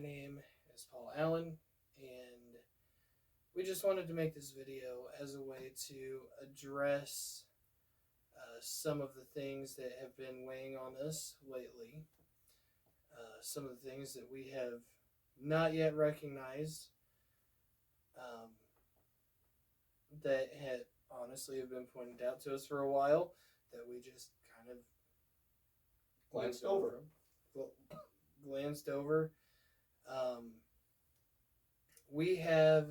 name is Paul Allen, and we just wanted to make this video as a way to address some of the things that have been weighing on us lately, some of the things that we have not yet recognized, um, that had honestly have been pointed out to us for a while that we just kind of glanced over. Glanced over. Um, we have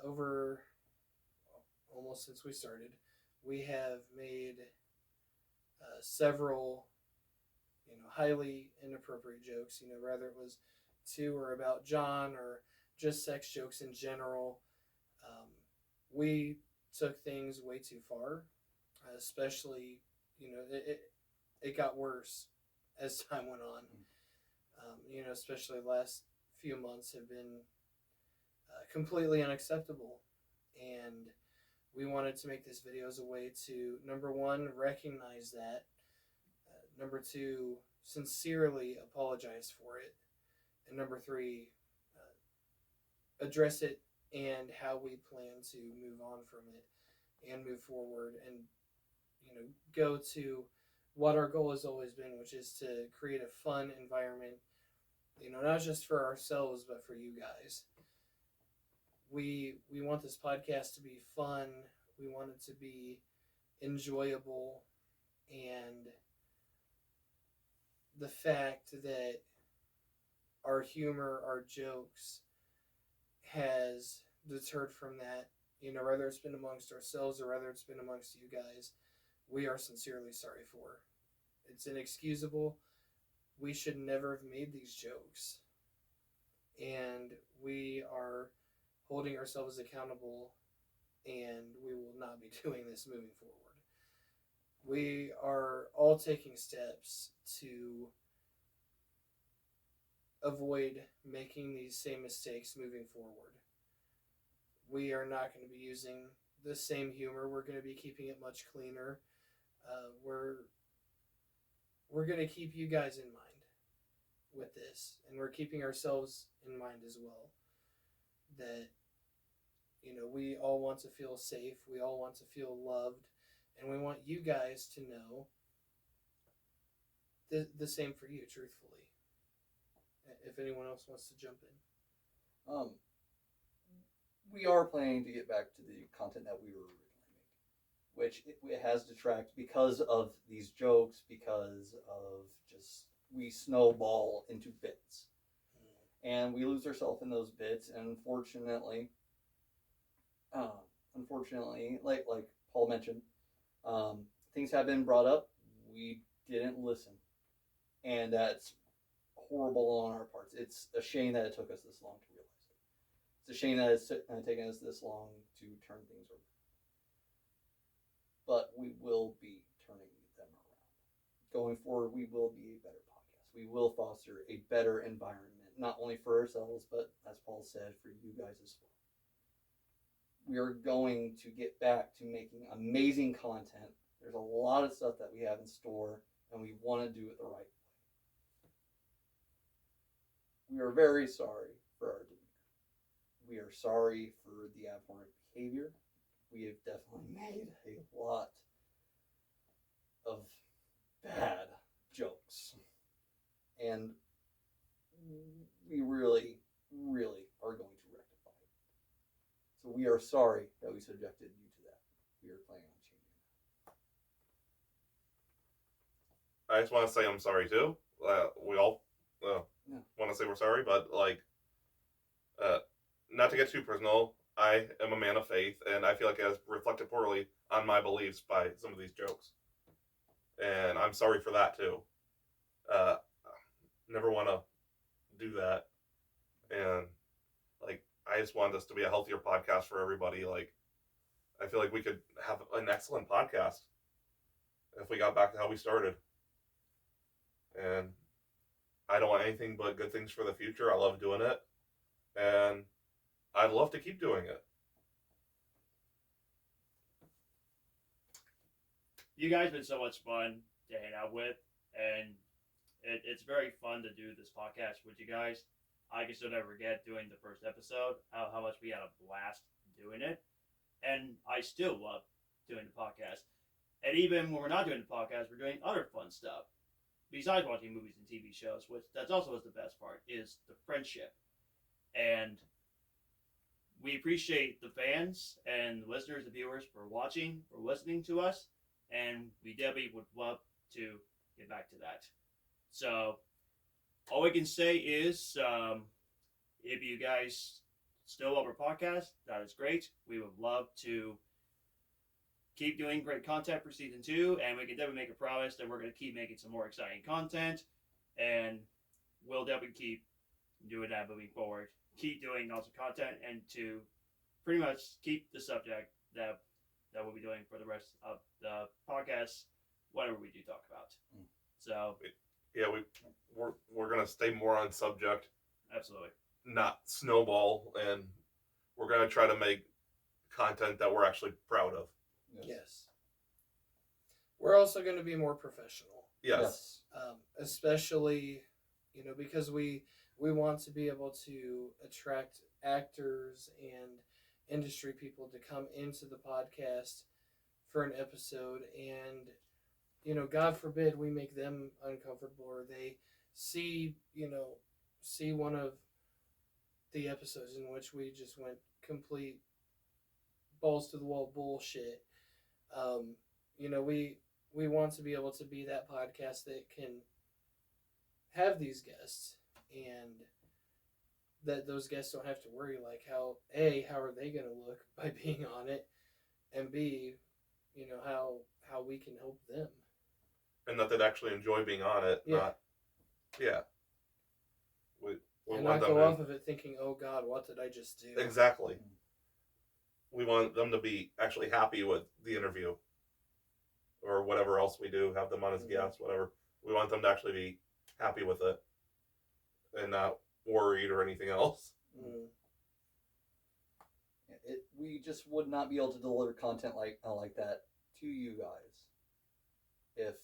over almost since we started, we have made several, highly inappropriate jokes. Whether it was to or about John or just sex jokes in general. We took things way too far, especially, it got worse as time went on. Especially the last few months have been completely unacceptable. And we wanted to make this video as a way to, number one, recognize that. Number two, sincerely apologize for it. And number three, address it and how we plan to move on from it and move forward and, go to what our goal has always been, which is to create a fun environment, not just for ourselves, but for you guys. We want this podcast to be fun. We want it to be enjoyable, and the fact that our humor, our jokes, has deterred from that, whether it's been amongst ourselves or whether it's been amongst you guys, we are sincerely sorry for. It's inexcusable. We should never have made these jokes. And we are holding ourselves accountable, and we will not be doing this moving forward. We are all taking steps to avoid making these same mistakes moving forward. We are not going to be using the same humor. We're going to be keeping it much cleaner. We're going to keep you guys in mind with this, and we're keeping ourselves in mind as well. That, we all want to feel safe. We all want to feel loved, and we want you guys to know the same for you, truthfully. If anyone else wants to jump in. We are planning to get back to the content that we were originally making, which it has detracted because of these jokes, because of just we snowball into bits. And we lose ourselves in those bits, and unfortunately, like Paul mentioned, things have been brought up. We didn't listen, and that's horrible on our parts. It's a shame that it took us this long to realize it. It's a shame that it's taken us this long to turn things over. But we will be turning them around. Going forward, we will be a better podcast. We will foster a better environment, not only for ourselves, but as Paul said, for you guys as well. We are going to get back to making amazing content. There's a lot of stuff that we have in store, and we want to do it the right way. We are very sorry for our demeanor. We are sorry for the abhorrent behavior. We have definitely made a lot of bad jokes. And we really, really are going to rectify it. So we are sorry that we subjected you to that. We are planning on changing that. I just want to say I'm sorry too. We all want to say we're sorry, but not to get too personal, I am a man of faith, and I feel like it has reflected poorly on my beliefs by some of these jokes. And I'm sorry for that too. Never want to do that. And I just want this to be a healthier podcast for everybody. I feel like we could have an excellent podcast if we got back to how we started. And I don't want anything but good things for the future. I love doing it, and I'd love to keep doing it. You guys have been so much fun to hang out with, and It's very fun to do this podcast with you guys. I can still never forget doing the first episode, how much we had a blast doing it. And I still love doing the podcast. And even when we're not doing the podcast, we're doing other fun stuff. Besides watching movies and TV shows, which that's also is the best part, is the friendship. And we appreciate the fans and the listeners, the viewers for watching, for listening to us. And we definitely would love to get back to that. So, all we can say is, if you guys still love our podcast, that is great. We would love to keep doing great content for season 2, and we can definitely make a promise that we're going to keep making some more exciting content, and we'll definitely keep doing that moving forward. Keep doing awesome content, and to pretty much keep the subject that we'll be doing for the rest of the podcast, whatever we do talk about. So yeah, we're gonna stay more on subject, absolutely, not snowball, and we're gonna try to make content that we're actually proud of. Yes. We're also going to be more professional. Yes. Especially, because we want to be able to attract actors and industry people to come into the podcast for an episode, and God forbid we make them uncomfortable, or they see one of the episodes in which we just went complete balls to the wall bullshit. We want to be able to be that podcast that can have these guests, and that those guests don't have to worry like how are they going to look by being on it, and B, how we can help them, and that they'd actually enjoy being on it. Yeah. We and want not them go to, off of it thinking, oh God, what did I just do? exactly. We want them to be actually happy with the interview or whatever else we do, have them on as guests, whatever. We want them to actually be happy with it and not worried or anything else. We just would not be able to deliver content like that to you guys if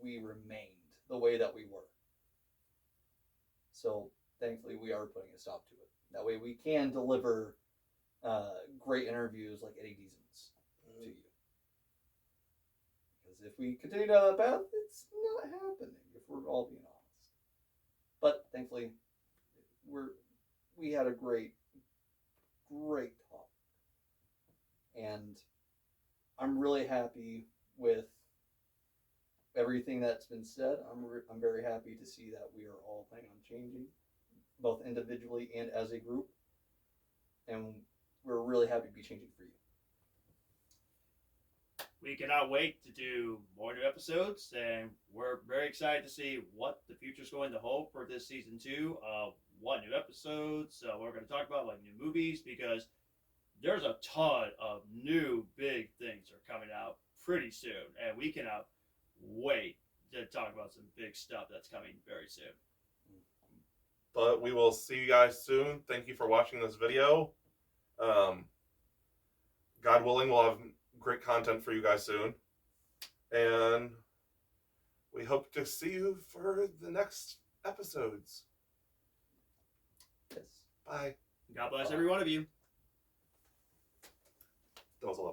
we remained the way that we were. So thankfully we are putting a stop to it. That way we can deliver great interviews like Eddie Deason's to you. Because if we continue down that path, it's not happening, if we're all being honest. But thankfully, we had a great talk. And I'm really happy with everything that's been said. I'm very happy to see that we are all planning on changing, both individually and as a group. And we're really happy to be changing for you. we cannot wait to do more new episodes, and we're very excited to see what the future's going to hold for this season 2. What new episodes we're going to talk about, like new movies, because there's a ton of new big things are coming out pretty soon, and we cannot wait to talk about some big stuff that's coming very soon. But we will see you guys soon. Thank you for watching this video. God willing, we'll have great content for you guys soon. And we hope to see you for the next episodes. Yes. Bye. God bless every one of you. That was a lot.